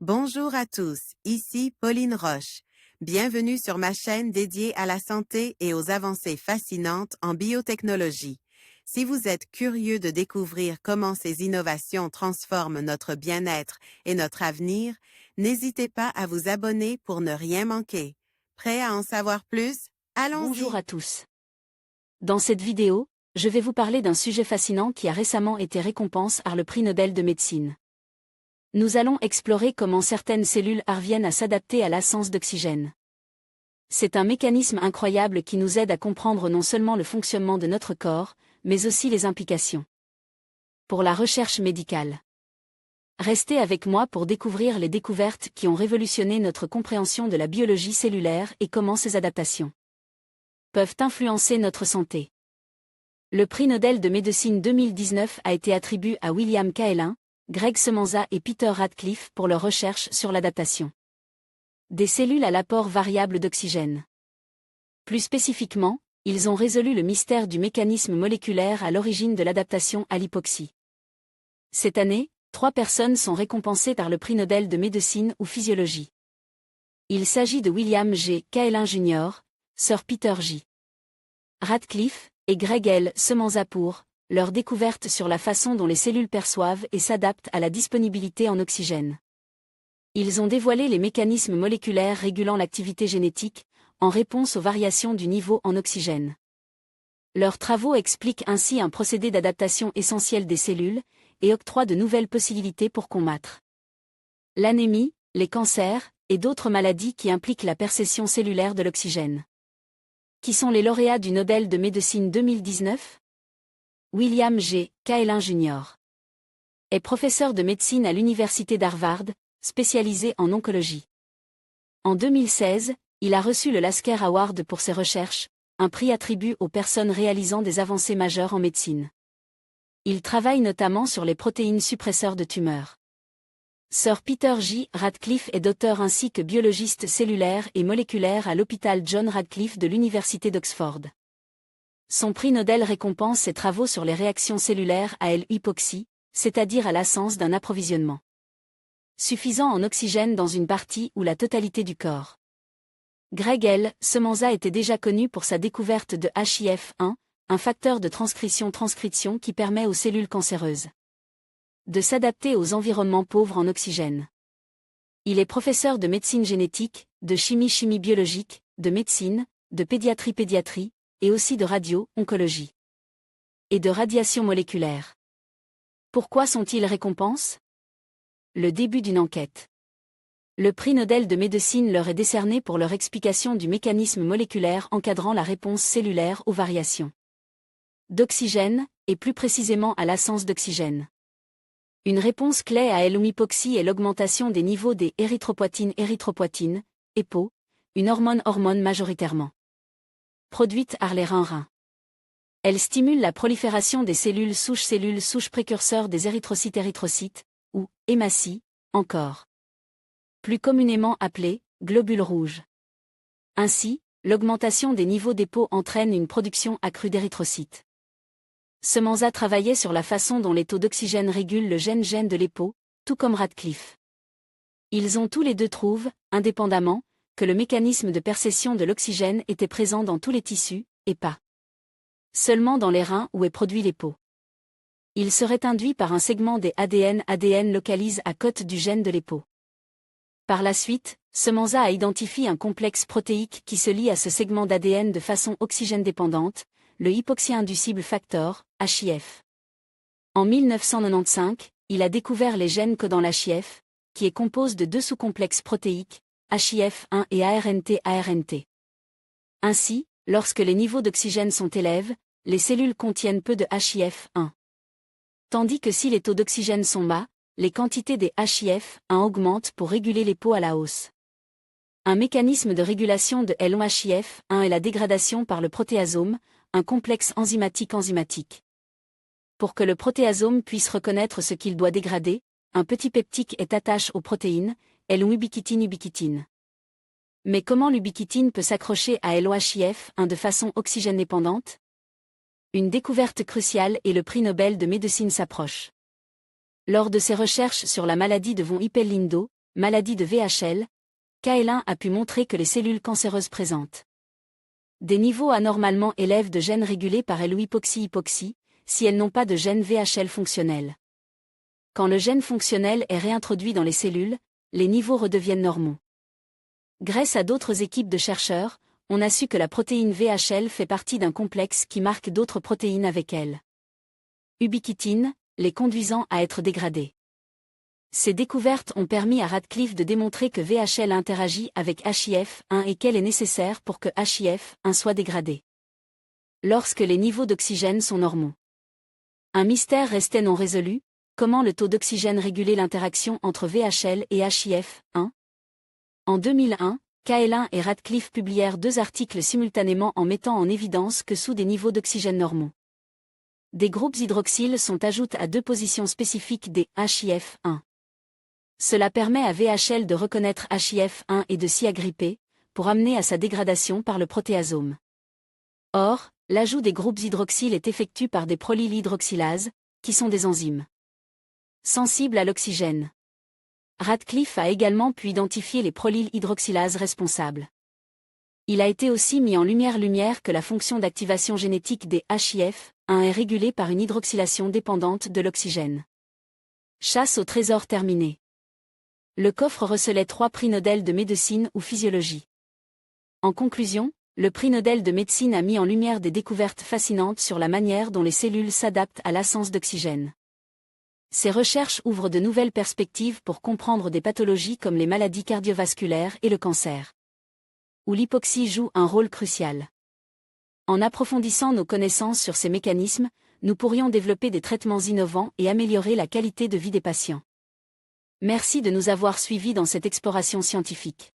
Bonjour à tous, ici Pauline Roche. Bienvenue sur ma chaîne dédiée à la santé et aux avancées fascinantes en biotechnologie. Si vous êtes curieux de découvrir comment ces innovations transforment notre bien-être et notre avenir, n'hésitez pas à vous abonner pour ne rien manquer. Prêt à en savoir plus? Bonjour Allons-y! à tous. Dans cette vidéo, je vais vous parler d'un sujet fascinant qui a récemment été récompensé par le prix Nobel de médecine. Nous allons explorer comment certaines cellules parviennent à s'adapter à l'absence d'oxygène. C'est un mécanisme incroyable qui nous aide à comprendre non seulement le fonctionnement de notre corps, mais aussi les implications pour la recherche médicale. Restez avec moi pour découvrir les découvertes qui ont révolutionné notre compréhension de la biologie cellulaire et comment ces adaptations peuvent influencer notre santé. Le prix Nobel de médecine 2019 a été attribué à William Kaelin, Greg Semenza et Peter Radcliffe pour leurs recherches sur l'adaptation des cellules à l'apport variable d'oxygène. Plus spécifiquement, ils ont résolu le mystère du mécanisme moléculaire à l'origine de l'adaptation à l'hypoxie. Cette année, 3 personnes sont récompensées par le prix Nobel de médecine ou physiologie. Il s'agit de William G. Kaelin Jr., Sir Peter J. Radcliffe et Greg L. Semenza pour leur découverte sur la façon dont les cellules perçoivent et s'adaptent à la disponibilité en oxygène. Ils ont dévoilé les mécanismes moléculaires régulant l'activité génétique, en réponse aux variations du niveau en oxygène. Leurs travaux expliquent ainsi un procédé d'adaptation essentiel des cellules, et octroient de nouvelles possibilités pour combattre l'anémie, les cancers, et d'autres maladies qui impliquent la perception cellulaire de l'oxygène. Qui sont les lauréats du Nobel de médecine 2019 ? William G. Kaelin Jr. est professeur de médecine à l'université d'Harvard, spécialisé en oncologie. En 2016, il a reçu le Lasker Award pour ses recherches, un prix attribué aux personnes réalisant des avancées majeures en médecine. Il travaille notamment sur les protéines suppresseurs de tumeurs. Sir Peter J. Radcliffe est docteur ainsi que biologiste cellulaire et moléculaire à l'hôpital John Radcliffe de l'université d'Oxford. Son prix Nobel récompense ses travaux sur les réactions cellulaires à l'hypoxie, c'est-à-dire à l'absence d'un approvisionnement suffisant en oxygène dans une partie ou la totalité du corps. Greg L. Semenza était déjà connu pour sa découverte de HIF1, un facteur de transcription qui permet aux cellules cancéreuses de s'adapter aux environnements pauvres en oxygène. Il est professeur de médecine génétique, de chimie biologique, de médecine, de pédiatrie, et aussi de radio-oncologie et de radiation moléculaire. Pourquoi sont-ils récompensés ? Le début d'une enquête. Le prix Nobel de médecine leur est décerné pour leur explication du mécanisme moléculaire encadrant la réponse cellulaire aux variations d'oxygène, et plus précisément à l'absence d'oxygène. Une réponse clé à l'hypoxie est l'augmentation des niveaux des érythropoïtines, EPO, une hormone majoritairement produite par les reins. Elle stimule la prolifération des cellules souches précurseurs des érythrocytes, ou hématies, encore plus communément appelées globules rouges. Ainsi, l'augmentation des niveaux d'EPO entraîne une production accrue d'érythrocytes. Semenza travaillait sur la façon dont les taux d'oxygène régulent le gène de l'EPO, tout comme Radcliffe. Ils ont tous les deux trouvé, indépendamment, que le mécanisme de perception de l'oxygène était présent dans tous les tissus, et pas seulement dans les reins où est produit l'EPO. Il serait induit par un segment des ADN localise à côte du gène de l'EPO. Par la suite, Semenza a identifié un complexe protéique qui se lie à ce segment d'ADN de façon oxygène-dépendante, le hypoxie-inducible factor, HIF. En 1995, il a découvert les gènes codant l'HIF, qui est composé de 2 sous-complexes protéiques, HIF1 et ARNT. Ainsi, lorsque les niveaux d'oxygène sont élevés, les cellules contiennent peu de HIF1. Tandis que si les taux d'oxygène sont bas, les quantités des HIF1 augmentent pour réguler l'EPO à la hausse. Un mécanisme de régulation de HIF1 est la dégradation par le protéasome, un complexe enzymatique. Pour que le protéasome puisse reconnaître ce qu'il doit dégrader, un petit peptide est attaché aux protéines, ubiquitine. Mais comment l'ubiquitine peut s'accrocher à LOHIF1 de façon oxygène-dépendante ? Une découverte cruciale et le prix Nobel de médecine s'approche. Lors de ses recherches sur la maladie de von Hippel-Lindau, maladie de VHL, KL1 a pu montrer que les cellules cancéreuses présentent des niveaux anormalement élevés de gènes régulés par LO-hypoxie-hypoxie, si elles n'ont pas de gène VHL fonctionnel. Quand le gène fonctionnel est réintroduit dans les cellules, les niveaux redeviennent normaux. Grâce à d'autres équipes de chercheurs, on a su que la protéine VHL fait partie d'un complexe qui marque d'autres protéines avec elle. Ubiquitine, les conduisant à être dégradées. Ces découvertes ont permis à Radcliffe de démontrer que VHL interagit avec HIF-1 et qu'elle est nécessaire pour que HIF-1 soit dégradé lorsque les niveaux d'oxygène sont normaux. Un mystère restait non résolu: comment le taux d'oxygène régulait l'interaction entre VHL et HIF-1 ? En 2001, KL1 et Radcliffe publièrent 2 articles simultanément en mettant en évidence que sous des niveaux d'oxygène normaux, des groupes hydroxyles sont ajoutés à 2 positions spécifiques des HIF-1. Cela permet à VHL de reconnaître HIF-1 et de s'y agripper, pour amener à sa dégradation par le protéasome. Or, l'ajout des groupes hydroxyles est effectué par des prolylhydroxylases, qui sont des enzymes sensibles à l'oxygène. Radcliffe a également pu identifier les prolylhydroxylases responsables. Il a été aussi mis en lumière que la fonction d'activation génétique des HIF-1 est régulée par une hydroxylation dépendante de l'oxygène. Chasse au trésor terminée. Le coffre recelait 3 prix Nobel de médecine ou physiologie. En conclusion, le prix Nobel de médecine a mis en lumière des découvertes fascinantes sur la manière dont les cellules s'adaptent à l'absence d'oxygène. Ces recherches ouvrent de nouvelles perspectives pour comprendre des pathologies comme les maladies cardiovasculaires et le cancer, où l'hypoxie joue un rôle crucial. En approfondissant nos connaissances sur ces mécanismes, nous pourrions développer des traitements innovants et améliorer la qualité de vie des patients. Merci de nous avoir suivis dans cette exploration scientifique.